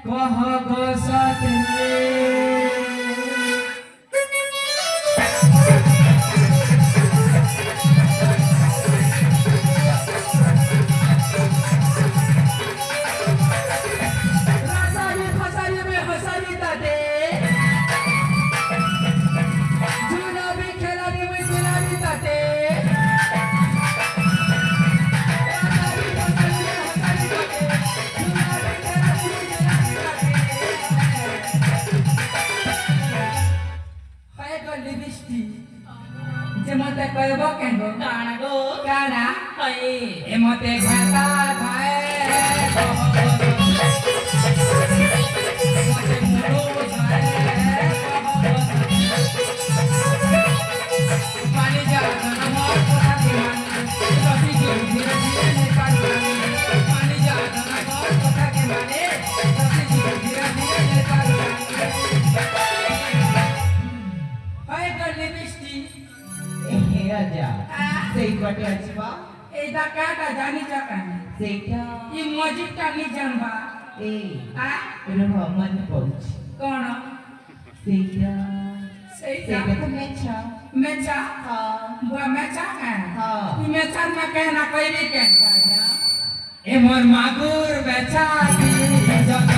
कह गो सतले मते कहबो केंगो काना गो काना हई ए मते घाटा थाए मते मुरो थाए पानी जा नमो कथा के माने कथि के धीरे धीरे निकाल पानी जा नमो कथा के माने कथि के धीरे धीरे निकाल हई कर लिपस्टिक राजा সেই কটে আছবা এইটা কাটা জানি জাকান সেইটা ই মজিদটা নি জানবা এই আ রহ মন পড়ছে কোন সেইটা সেইটা তো মেছা মেচা হ্যাঁ বুয়া মেচা হ্যাঁ হ্যাঁ ই মেচা না কেনা কইরে কেন রাজা এ মোর মাগুর বেচা দি যত